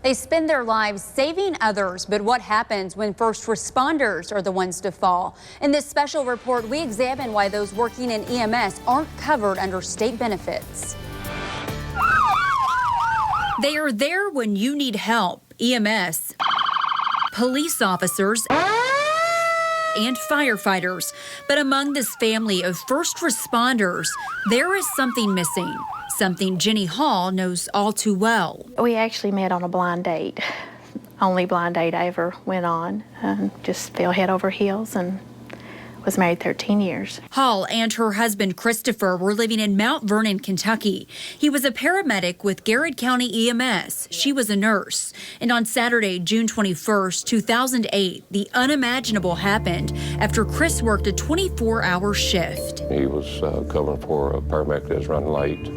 They spend their lives saving others, but what happens when first responders are the ones to fall? In this special report, we examine why those working in EMS aren't covered under state benefits. They are there when you need help. EMS, police officers, and firefighters. But among this family of first responders, there is something missing, something Jenny Hall knows all too well. We actually met on a blind date. Only blind date I ever went on. Just fell head over heels and was married 13 years. Hall and her husband Christopher were living in Mount Vernon, Kentucky. He was a paramedic with Garrett County EMS. She was a nurse. And on Saturday, June 21st, 2008, the unimaginable happened after Chris worked a 24-hour shift. He was covering for a paramedic that was running late,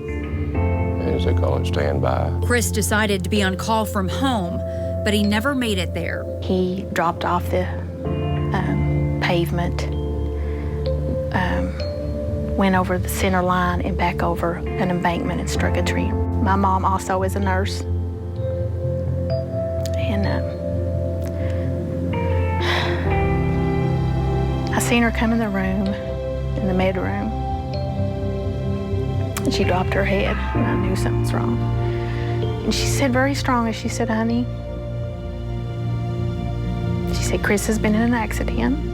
as they call it, standby. Chris decided to be on call from home, but he never made it there. He dropped off the pavement, went over the center line and back over an embankment and struck a tree. My mom also is a nurse. And I seen her come in the room, in the med room, and she dropped her head, and I knew something was wrong. And she said very strongly, she said, "Honey," she said, "Chris has been in an accident."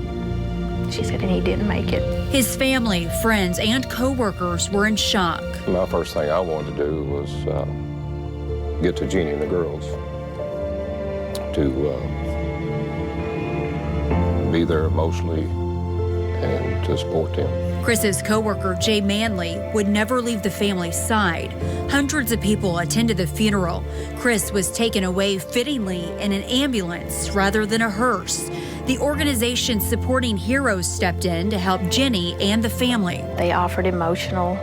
She said, and he didn't make it. His family, friends, and co-workers were in shock. My first thing I wanted to do was get to Jeannie and the girls to be there emotionally and to support them. Chris's co-worker, Jay Manley, would never leave the family's side. Hundreds of people attended the funeral. Chris was taken away fittingly in an ambulance rather than a hearse. The organization Supporting Heroes stepped in to help Jenny and the family. They offered emotional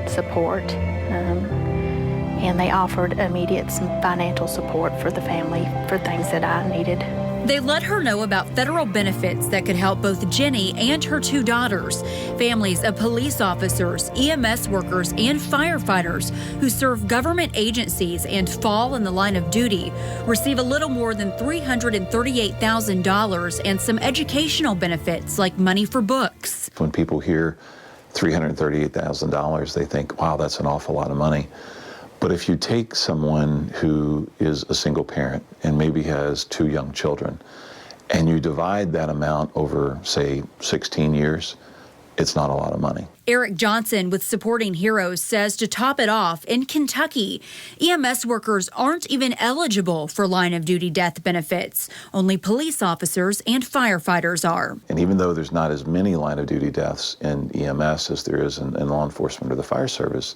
support, and they offered immediate financial support for the family for things that I needed. They let her know about federal benefits that could help both Jenny and her two daughters. Families of police officers, EMS workers, and firefighters who serve government agencies and fall in the line of duty receive a little more than $338,000 and some educational benefits like money for books. When people hear $338,000, they think, wow, that's an awful lot of money. But if you take someone who is a single parent and maybe has two young children, and you divide that amount over, say, 16 years, it's not a lot of money. Eric Johnson with Supporting Heroes says to top it off, in Kentucky, EMS workers aren't even eligible for line-of-duty death benefits. Only police officers and firefighters are. And even though there's not as many line-of-duty deaths in EMS as there is in law enforcement or the fire service,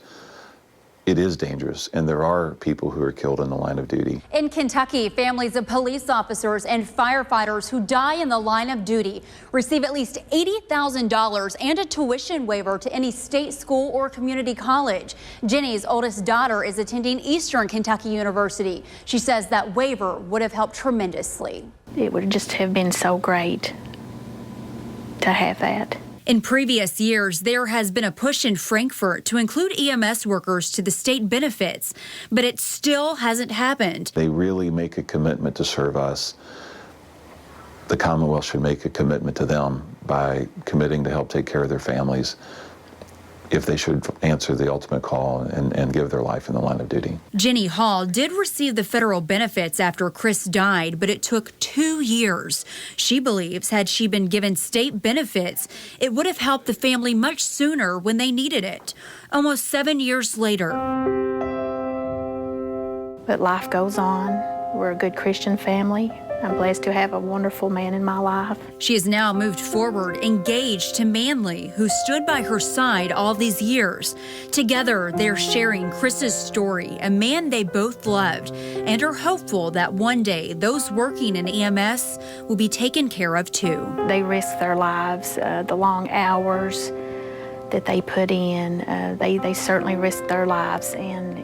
it is dangerous, and there are people who are killed in the line of duty. In Kentucky, families of police officers and firefighters who die in the line of duty receive at least $80,000 and a tuition waiver to any state school or community college. Jenny's oldest daughter is attending Eastern Kentucky University. She says that waiver would have helped tremendously. It would just have been so great to have that. In previous years, there has been a push in Frankfort to include EMS workers to the state benefits, but it still hasn't happened. They really make a commitment to serve us. The Commonwealth should make a commitment to them by committing to help take care of their families if they should answer the ultimate call and give their life in the line of duty. Jenny Hall did receive the federal benefits after Chris died, but it took 2 years. She believes had she been given state benefits, it would have helped the family much sooner when they needed it. Almost 7 years later. But life goes on. We're a good Christian family. I'm blessed to have a wonderful man in my life. She has now moved forward, engaged to Manley, who stood by her side all these years. Together, they're sharing Chris's story, a man they both loved, and are hopeful that one day those working in EMS will be taken care of too. They risk their lives, the long hours that they put in. They certainly risk their lives, and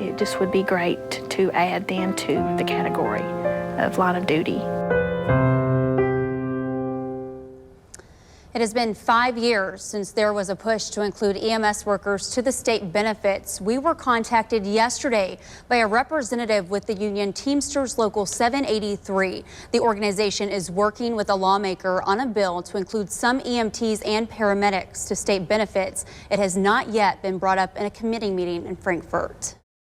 it just would be great to add them to the category of line of duty. It has been 5 years since there was a push to include EMS workers to the state benefits. We were contacted yesterday by a representative with the union Teamsters Local 783. The organization is working with a lawmaker on a bill to include some EMTs and paramedics to state benefits. It has not yet been brought up in a committee meeting in Frankfort.